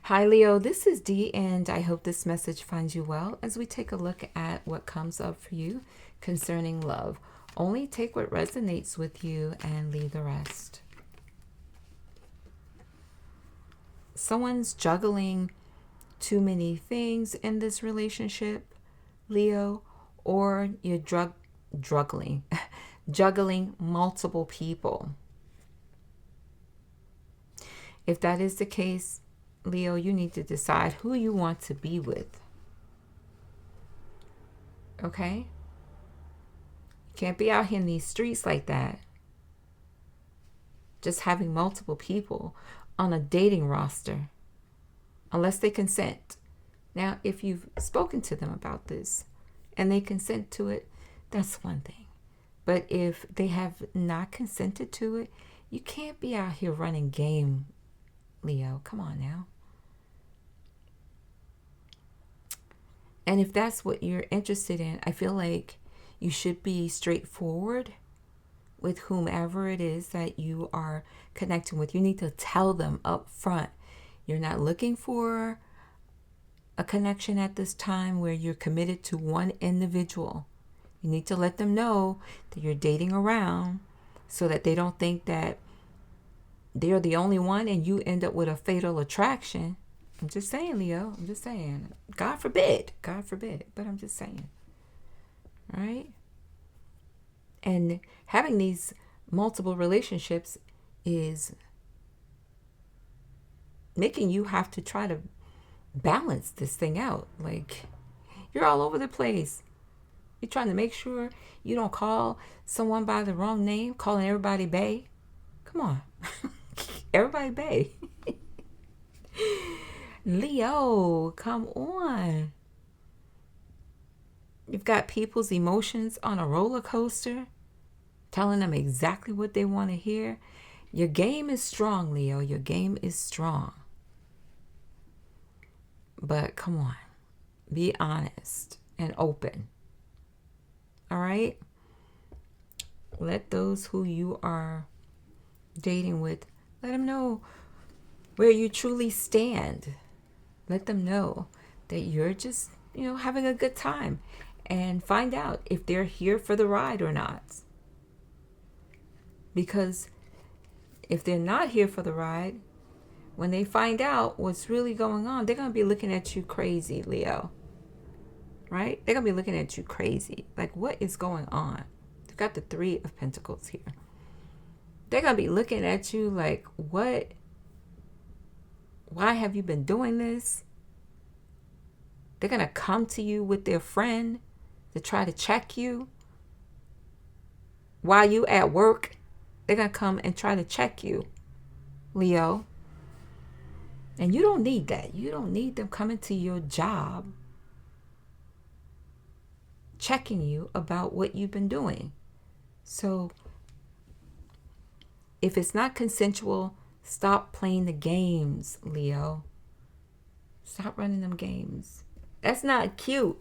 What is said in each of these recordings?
Hi, Leo. This is Dee, and I hope this message finds you well as we take a look at what comes up for you concerning love. Only take what resonates with you and leave the rest. Someone's juggling too many things in this relationship, Leo, or you're juggling, juggling multiple people. If that is the case, Leo, you need to decide who you want to be with. Okay? You can't be out here in these streets like that, just having multiple people on a dating roster unless they consent. Now, if you've spoken to them about this and they consent to it, that's one thing. But if they have not consented to it, you can't be out here running game, Leo. Come on now. And if that's what you're interested in, I feel like you should be straightforward with whomever it is that you are connecting with. You need to tell them up front. You're not looking for a connection at this time where you're committed to one individual. You need to let them know that you're dating around so that they don't think that they're the only one and you end up with a fatal attraction. I'm just saying, Leo. I'm just saying. God forbid. God forbid. But I'm just saying. Right? And having these multiple relationships is making you have to try to balance this thing out. Like, you're all over the place. You're trying to make sure you don't call someone by the wrong name, calling everybody bae. Come on. Everybody bae. Leo, come on. You've got people's emotions on a roller coaster, telling them exactly what they want to hear. Your game is strong, Leo. Your game is strong. But come on. Be honest and open. All right? Let those who you are dating with, let them know where you truly stand. Let them know that you're just, having a good time. And find out if they're here for the ride or not. Because if they're not here for the ride, when they find out what's really going on, they're going to be looking at you crazy, Leo. Right? They're going to be looking at you crazy. Like, what is going on? They've got the Three of Pentacles here. They're going to be looking at you like, what? Why have you been doing this? They're going to come to you with their friend to try to check you. While you at work, they're going to come and try to check you, Leo. And you don't need that. You don't need them coming to your job checking you about what you've been doing. So if it's not consensual, stop playing the games, Leo. Stop running them games. That's not cute.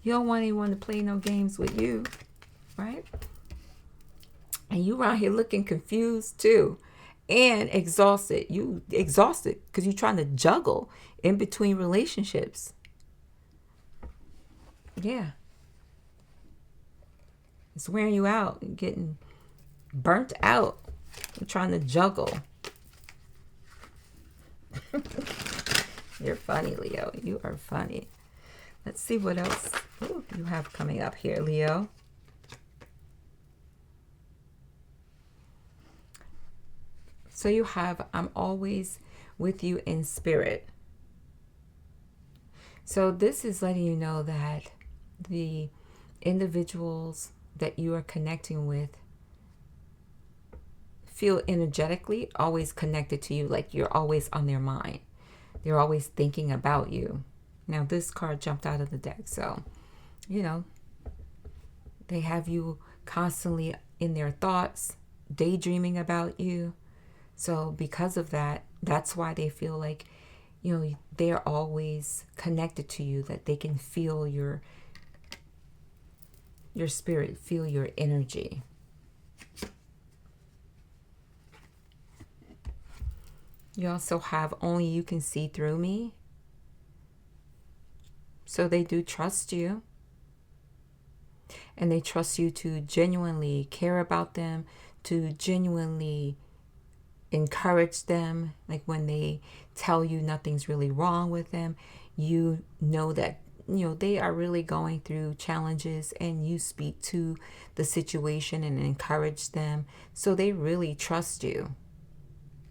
You don't want anyone to play no games with you, right? And you around here looking confused too and exhausted. You exhausted because you're trying to juggle in between relationships. Yeah. It's wearing you out and getting burnt out. You're trying to juggle. You're funny, Leo. You are funny. Let's see what else you have coming up here, Leo. So you have, I'm always with you in spirit. So this is letting you know that the individuals that you are connecting with feel energetically always connected to you, like you're always on their mind. They're always thinking about you. Now this card jumped out of the deck, so they have you constantly in their thoughts, daydreaming about you. So because of that, that's why they feel like they're always connected to you, that they can feel your spirit, feel your energy. You also have only you can see through me. So they do trust you. And they trust you to genuinely care about them, to genuinely encourage them. Like when they tell you nothing's really wrong with them, you know that they are really going through challenges, and you speak to the situation and encourage them. So they really trust you.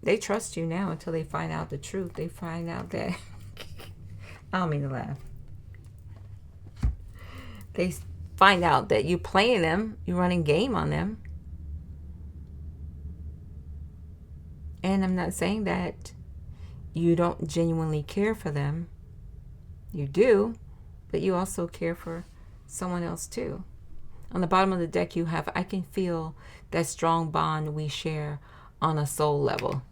They trust you now until they find out the truth. They find out that I don't mean to laugh. They find out that you're playing them, you're running game on them. And I'm not saying that you don't genuinely care for them. You do, but you also care for someone else too. On the bottom of the deck, you have, I can feel that strong bond we share on a soul level.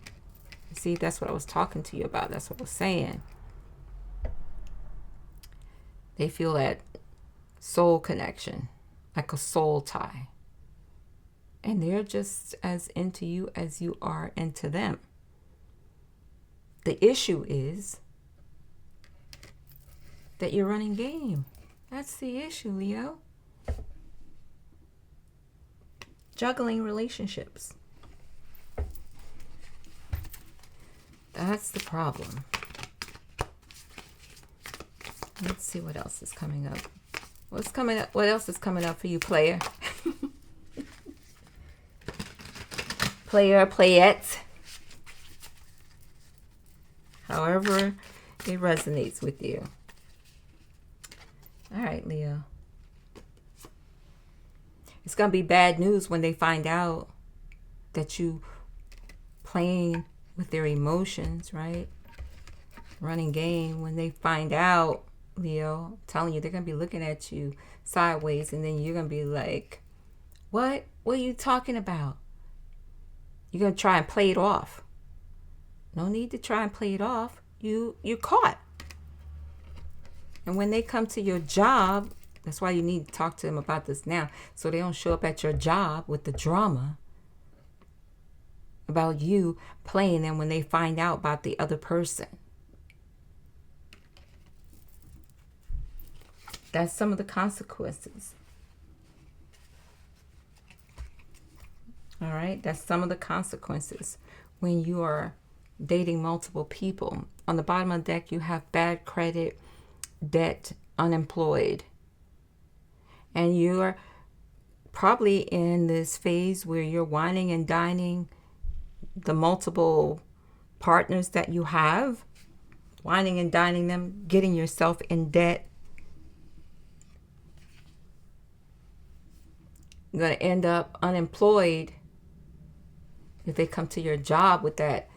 See, that's what I was talking to you about. That's what I was saying. They feel that soul connection, like a soul tie. And they're just as into you as you are into them. The issue is that you're running game. That's the issue, Leo. Juggling relationships. That's the problem. Let's see what else is coming up. What's coming up? What else is coming up for you, player? Player, playette. However it resonates with you. All right, Leo. It's going to be bad news when they find out that you playing with their emotions, right? Running game. When they find out, Leo, I'm telling you, they're going to be looking at you sideways, and then you're going to be like, what? What are you talking about? You're going to try and play it off. No need to try and play it off. You're caught. And when they come to your job, that's why you need to talk to them about this now, so they don't show up at your job with the drama about you playing them when they find out about the other person. That's some of the consequences. All right, that's some of the consequences when you are dating multiple people. On the bottom of the deck, you have bad credit, debt, unemployed. And you're probably in this phase where you're whining and dining the multiple partners that you have, whining and dining them, getting yourself in debt. You're going to end up unemployed if they come to your job with that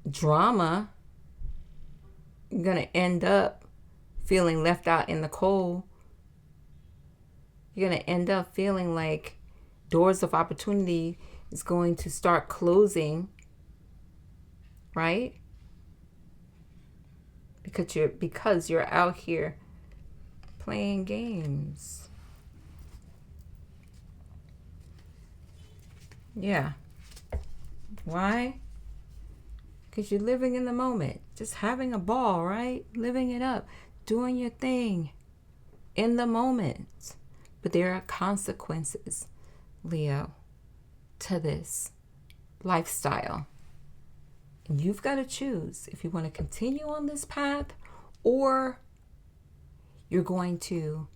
drama. You're going to end up feeling left out in the cold. You're going to end up feeling like doors of opportunity is going to start closing, right? Because you're out here playing games. Yeah. Why? Because you're living in the moment, just having a ball, right? Living it up, doing your thing in the moment. But there are consequences, Leo, to this lifestyle. And you've got to choose if you want to continue on this path, or you're going to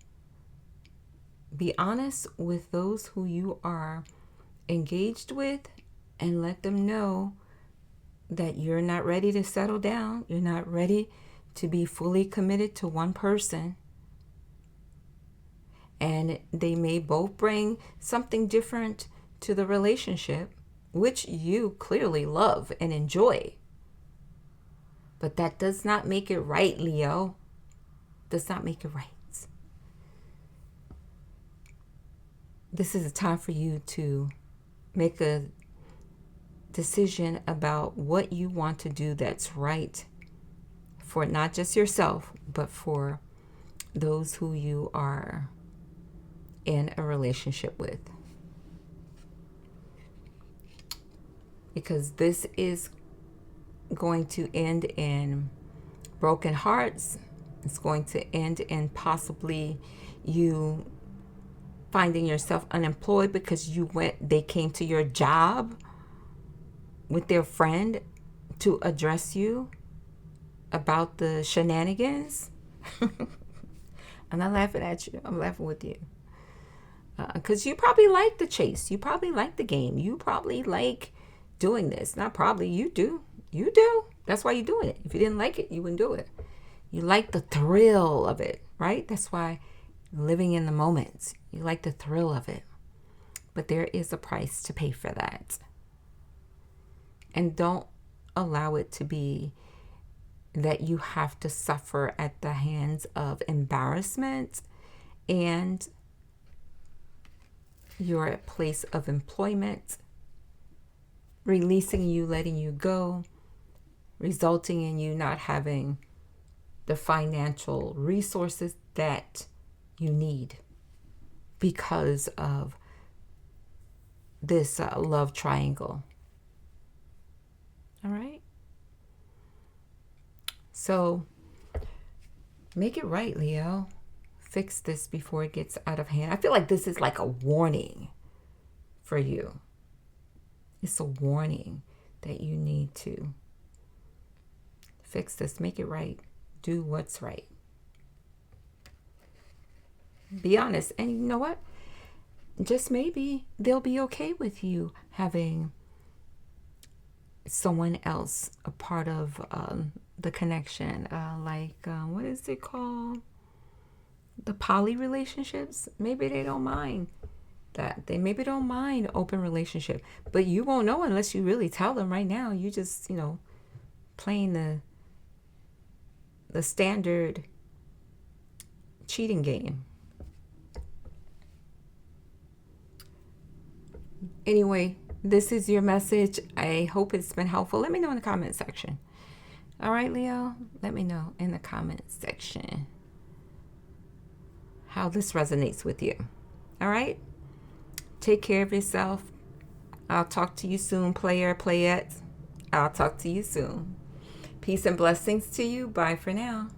be honest with those who you are engaged with and let them know that you're not ready to settle down. You're not ready to be fully committed to one person. And they may both bring something different to the relationship, which you clearly love and enjoy. But that does not make it right, Leo. Does not make it right. This is a time for you to make a decision about what you want to do that's right for not just yourself, but for those who you are in a relationship with. Because this is going to end in broken hearts. It's going to end in possibly you finding yourself unemployed because they came to your job with their friend to address you about the shenanigans. I'm not laughing at you. I'm laughing with you. Because you probably like the chase. You probably like the game. You probably like doing this. Not probably. You do. You do. That's why you're doing it. If you didn't like it, you wouldn't do it. You like the thrill of it, right? That's why living in the moment. You like the thrill of it. But there is a price to pay for that. And don't allow it to be that you have to suffer at the hands of embarrassment and your place of employment releasing you, letting you go, resulting in you not having the financial resources that you need because of this love triangle. All right? So make it right, Leo. Fix this before it gets out of hand. I feel like this is like a warning for you. It's a warning that you need to fix this. Make it right. Do what's right. Be honest. And you know what? Just maybe they'll be okay with you having someone else a part of the connection. What is it called? The poly relationships. Maybe they don't mind that. They maybe don't mind open relationship. But you won't know unless you really tell them right now. You just, playing the standard cheating game. Anyway, this is your message. I hope it's been helpful. Let me know in the comment section. All right, Leo? Let me know in the comment section how this resonates with you. All right? Take care of yourself. I'll talk to you soon, player, playette. I'll talk to you soon. Peace and blessings to you. Bye for now.